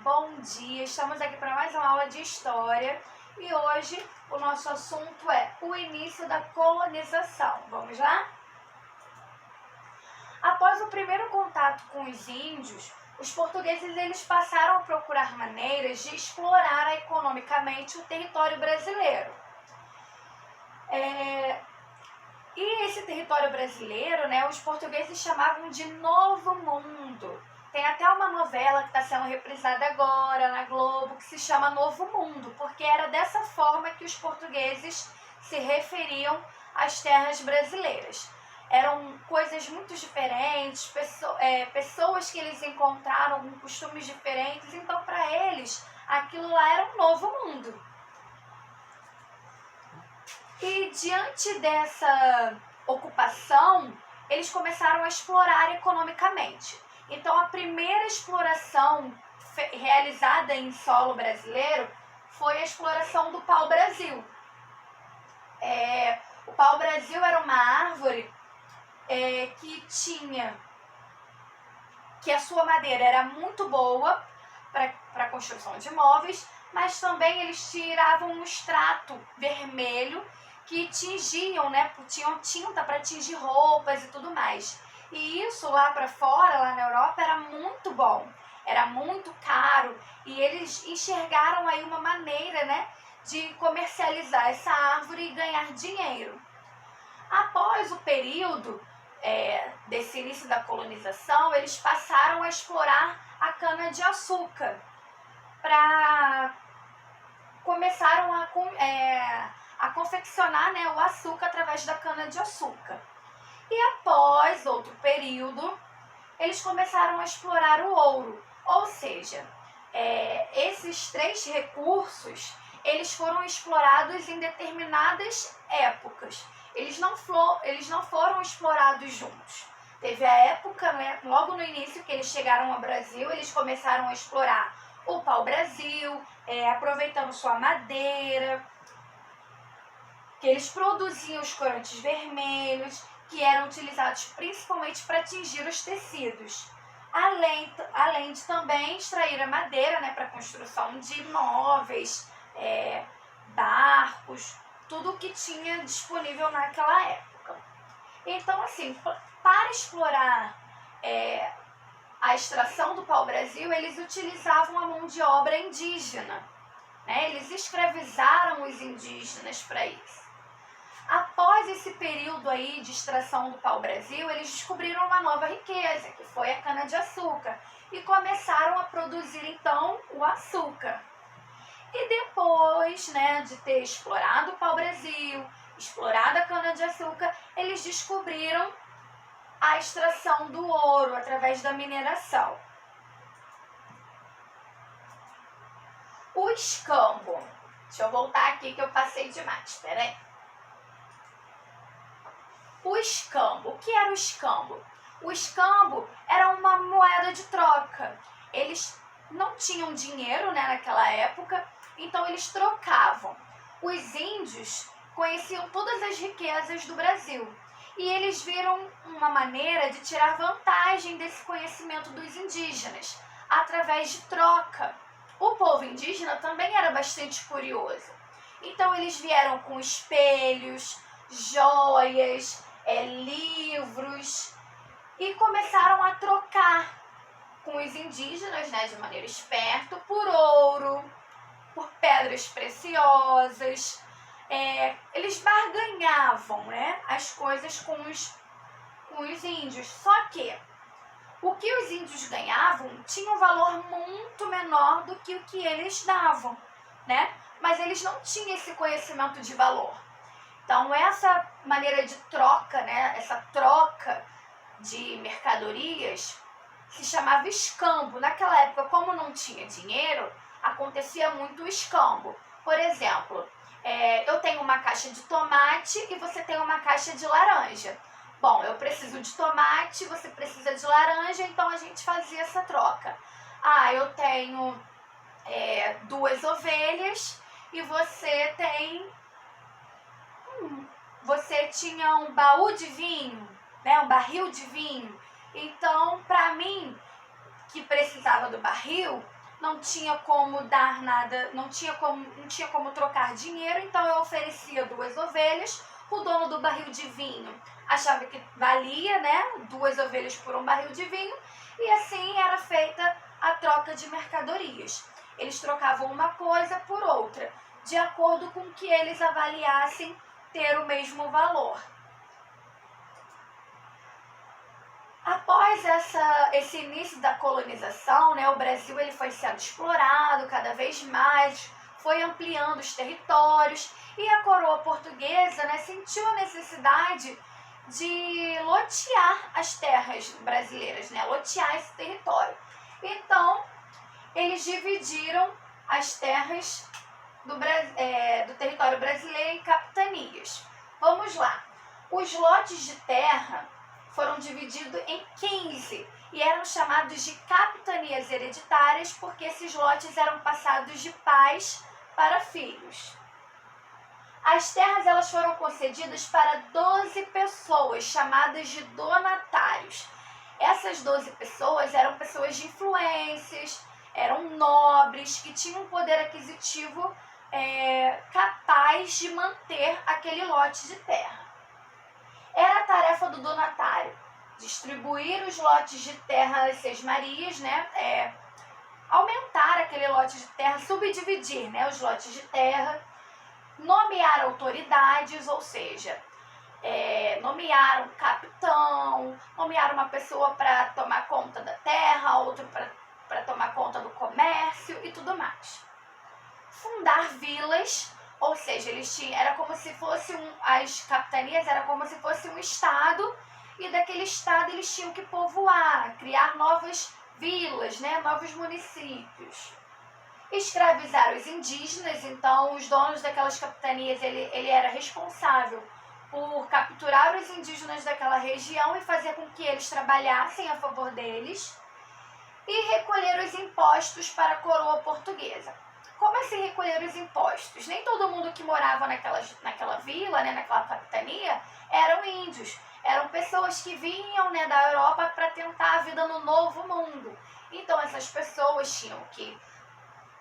bom dia! Estamos aqui para mais uma aula de História e hoje o nosso assunto é o início da colonização. Vamos lá? Após o primeiro contato com os índios, os portugueses eles passaram a procurar maneiras de explorar economicamente o território brasileiro. E esse território brasileiro, os portugueses chamavam de Novo Mundo. Tem até uma novela que está sendo reprisada agora na Globo, que se chama Novo Mundo, porque era dessa forma que os portugueses se referiam às terras brasileiras. Eram coisas muito diferentes, pessoas que eles encontraram com costumes diferentes, então para eles aquilo lá era um novo mundo. E diante dessa ocupação, eles começaram a explorar economicamente. Então, a primeira exploração realizada em solo brasileiro foi a exploração do pau-brasil. O pau-brasil era uma árvore que a sua madeira era muito boa para a construção de móveis, mas também eles tiravam um extrato vermelho que tingiam, tinham tinta para tingir roupas e tudo mais. E isso lá para fora, lá na Europa, era muito bom, era muito caro e eles enxergaram aí uma maneira, de comercializar essa árvore e ganhar dinheiro. Após o período desse início da colonização, eles passaram a explorar a cana-de-açúcar começaram a confeccionar o açúcar através da cana-de-açúcar. E após outro período, eles começaram a explorar o ouro. Ou seja, esses três recursos, eles foram explorados em determinadas épocas. Eles não foram explorados juntos. Teve a época, logo no início que eles chegaram ao Brasil, eles começaram a explorar o pau-brasil, aproveitando sua madeira, que eles produziam os corantes vermelhos, que eram utilizados principalmente para tingir os tecidos. Além de também extrair a madeira para a construção de móveis, barcos, tudo que tinha disponível naquela época. Então, assim, para explorar a extração do pau-brasil, eles utilizavam a mão de obra indígena. Eles escravizaram os indígenas para isso. Após esse período aí de extração do pau-brasil, eles descobriram uma nova riqueza, que foi a cana-de-açúcar, e começaram a produzir, então, o açúcar. E depois, de ter explorado o pau-brasil, explorado a cana-de-açúcar, eles descobriram a extração do ouro através da mineração. O escambo. Deixa eu voltar aqui que eu passei demais, espera aí. O escambo. O que era o escambo? O escambo era uma moeda de troca. Eles não tinham dinheiro, naquela época, então eles trocavam. Os índios conheciam todas as riquezas do Brasil e eles viram uma maneira de tirar vantagem desse conhecimento dos indígenas através de troca. O povo indígena também era bastante curioso. Então eles vieram com espelhos, joias, livros e começaram a trocar com os indígenas, de maneira esperta, por ouro, por pedras preciosas. Eles barganhavam, as coisas com os índios. Só que o que os índios ganhavam tinha um valor muito menor do que o que eles davam, Mas eles não tinham esse conhecimento de valor. Então, essa maneira de troca, essa troca de mercadorias, se chamava escambo. Naquela época, como não tinha dinheiro, acontecia muito o escambo. Por exemplo, eu tenho uma caixa de tomate e você tem uma caixa de laranja. Bom, eu preciso de tomate, você precisa de laranja, então a gente fazia essa troca. Eu tenho 2 ovelhas e você tinha um baú de vinho, um barril de vinho. Então, para mim, que precisava do barril, não tinha como dar nada, não tinha como trocar dinheiro, então eu oferecia 2 ovelhas. O dono do barril de vinho achava que valia, né, 2 ovelhas por um barril de vinho, e assim era feita a troca de mercadorias. Eles trocavam uma coisa por outra, de acordo com o que eles avaliassem ter o mesmo valor. Após esse início da colonização, né, o Brasil ele foi sendo explorado cada vez mais, foi ampliando os territórios, e a coroa portuguesa, né, sentiu a necessidade de lotear as terras brasileiras, né, lotear esse território. Então, eles dividiram as terras do território brasileiro em capitanias. Vamos lá. Os lotes de terra foram divididos em 15 e eram chamados de capitanias hereditárias porque esses lotes eram passados de pais para filhos. As terras elas foram concedidas para 12 pessoas, chamadas de donatários. Essas 12 pessoas eram pessoas de influências, eram nobres, que tinham um poder aquisitivo capaz de manter aquele lote de terra. Era a tarefa do donatário distribuir os lotes de terra às sesmarias, né? Aumentar aquele lote de terra, subdividir, né, os lotes de terra, nomear autoridades, ou seja, nomear um capitão, nomear uma pessoa para tomar conta da terra, outro para tomar conta do comércio e tudo mais. Fundar vilas, ou seja, era como se fosse as capitanias era como se fosse um estado, e daquele estado eles tinham que povoar, criar novas vilas, né, novos municípios. Escravizar os indígenas, então os donos daquelas capitanias, ele era responsável por capturar os indígenas daquela região e fazer com que eles trabalhassem a favor deles, e recolher os impostos para a coroa portuguesa. Como assim recolher os impostos? Nem todo mundo que morava naquela vila, né, naquela capitania, eram índios. Eram pessoas que vinham, né, da Europa para tentar a vida no novo mundo. Então essas pessoas tinham que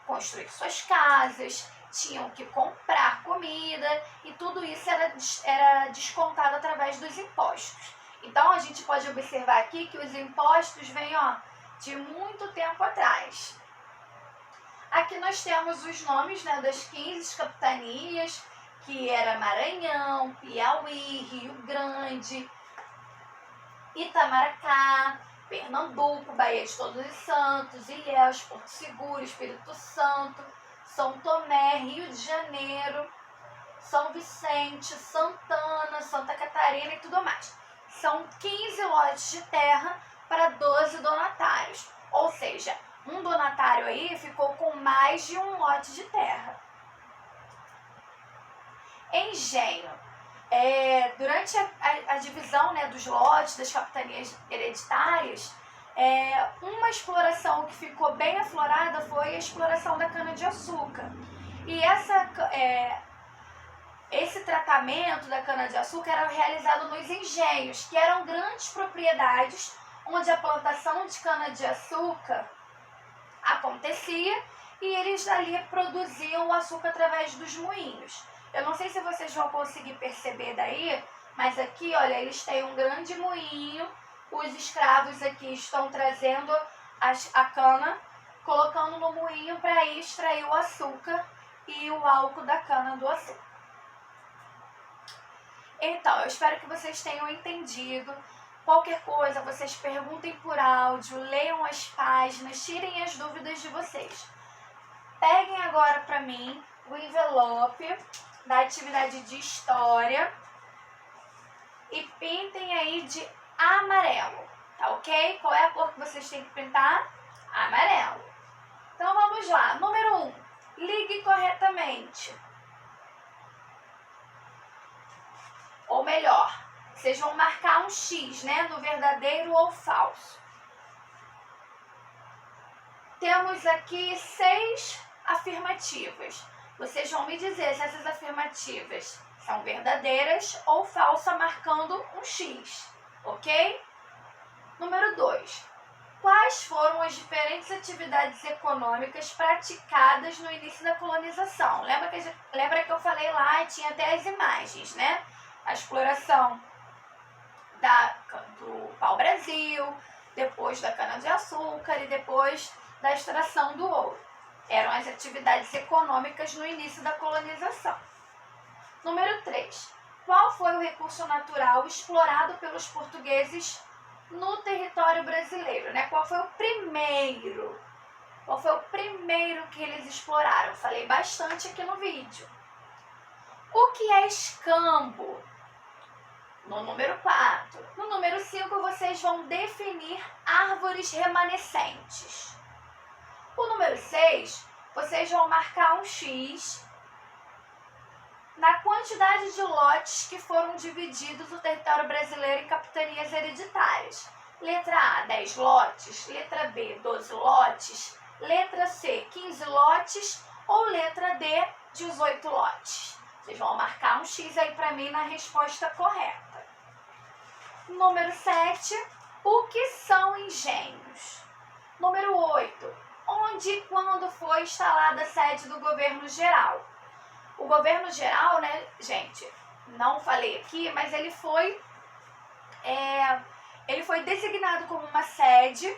construir suas casas, tinham que comprar comida, e tudo isso era descontado através dos impostos. Então a gente pode observar aqui que os impostos vêm de muito tempo atrás. Aqui nós temos os nomes, né, das 15 capitanias, que era Maranhão, Piauí, Rio Grande, Itamaracá, Pernambuco, Baía de Todos os Santos, Ilhéus, Porto Seguro, Espírito Santo, São Tomé, Rio de Janeiro, São Vicente, Santana, Santa Catarina e tudo mais. São 15 lotes de terra para 12 donatários, ou seja, um donatário aí ficou com mais de um lote de terra. Engenho. Durante a divisão, né, dos lotes, das capitanias hereditárias, uma exploração que ficou bem aflorada foi a exploração da cana-de-açúcar. E esse tratamento da cana-de-açúcar era realizado nos engenhos, que eram grandes propriedades onde a plantação de cana-de-açúcar acontecia e eles ali produziam o açúcar através dos moinhos. Eu não sei se vocês vão conseguir perceber daí, mas aqui, olha, eles têm um grande moinho, os escravos aqui estão trazendo a cana, colocando no moinho para extrair o açúcar e o álcool da cana do açúcar. Então, eu espero que vocês tenham entendido. Qualquer coisa, vocês perguntem por áudio, leiam as páginas, tirem as dúvidas de vocês. Peguem agora para mim o envelope da atividade de história e pintem aí de amarelo, tá ok? Qual é a cor que vocês têm que pintar? Amarelo. Então vamos lá. Número 1. Ligue corretamente. Ou melhor, vocês vão marcar um X, né? No verdadeiro ou falso. Temos aqui 6 afirmativas. Vocês vão me dizer se essas afirmativas são verdadeiras ou falsas, marcando um X, ok? Número 2. Quais foram as diferentes atividades econômicas praticadas no início da colonização? Lembra que eu falei lá e tinha até as imagens, né? A exploração do pau-brasil, depois da cana-de-açúcar e depois da extração do ouro. Eram as atividades econômicas no início da colonização. Número 3. Qual foi o recurso natural explorado pelos portugueses no território brasileiro, né? Qual foi o primeiro? Qual foi o primeiro que eles exploraram? Falei bastante aqui no vídeo. O que é escambo? No número 4. No número 5, vocês vão definir árvores remanescentes. O número 6, vocês vão marcar um X na quantidade de lotes que foram divididos no território brasileiro em capitanias hereditárias. Letra A, 10 lotes. Letra B, 12 lotes. Letra C, 15 lotes. Ou letra D, 18 lotes. Vocês vão marcar um X aí para mim na resposta correta. Número 7, o que são engenhos? Número 8, onde e quando foi instalada a sede do governo geral? O governo geral, né, gente, não falei aqui, mas ele foi designado como uma sede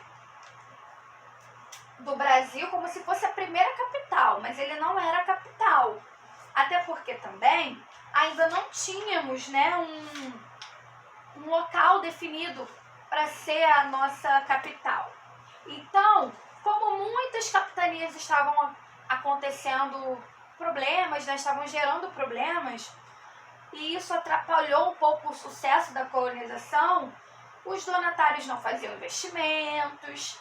do Brasil, como se fosse a primeira capital, mas ele não era a capital. Até porque também ainda não tínhamos, né, um local definido para ser a nossa capital. Então, como muitas capitanias estavam acontecendo problemas, né, estavam gerando problemas, e isso atrapalhou um pouco o sucesso da colonização, os donatários não faziam investimentos,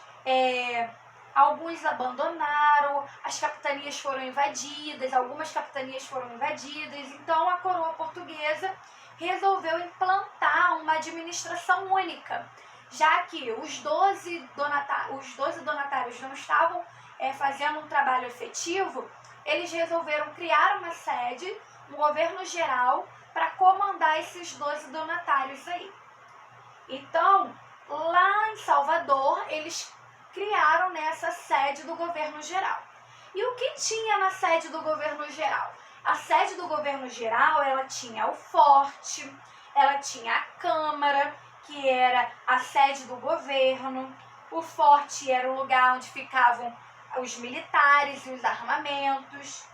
alguns abandonaram, as capitanias foram invadidas, algumas capitanias foram invadidas, então a coroa portuguesa resolveu implantar uma administração única, já que os 12 donatários não estavam fazendo um trabalho efetivo. Eles resolveram criar uma sede, um governo geral, para comandar esses 12 donatários aí. Então, lá em Salvador, eles criaram nessa sede do governo geral. E o que tinha na sede do governo geral? A sede do governo geral, ela tinha o forte, ela tinha a Câmara, que era a sede do governo. O forte era o lugar onde ficavam os militares e os armamentos.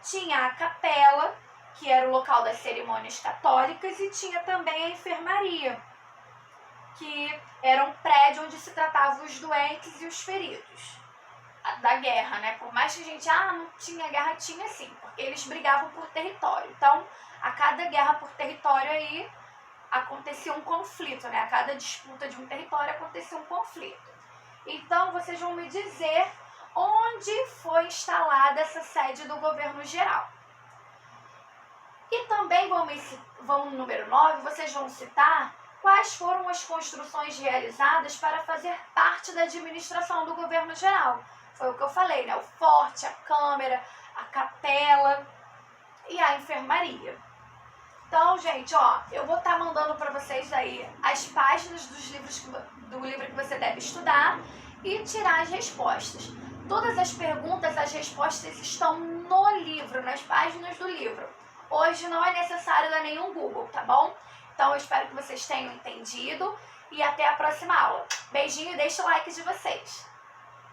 Tinha a capela, que era o local das cerimônias católicas, e tinha também a enfermaria, que era um prédio onde se tratavam os doentes e os feridos da guerra, né? Por mais que a gente, não tinha guerra, tinha sim, porque eles brigavam por território. Então, a cada guerra por território aí, acontecia um conflito, né? A cada disputa de um território acontecia um conflito. Então, vocês vão me dizer onde foi instalada essa sede do governo geral. E também vão no número 9, vocês vão citar quais foram as construções realizadas para fazer parte da administração do governo geral. Foi o que eu falei, né? O forte, a câmara, a capela e a enfermaria. Então, gente, eu vou estar mandando para vocês aí as páginas do livro que você deve estudar e tirar as respostas. Todas as perguntas, as respostas estão no livro, nas páginas do livro. Hoje não é necessário dar nenhum Google, tá bom? Então, eu espero que vocês tenham entendido e até a próxima aula. Beijinho e deixa o like de vocês.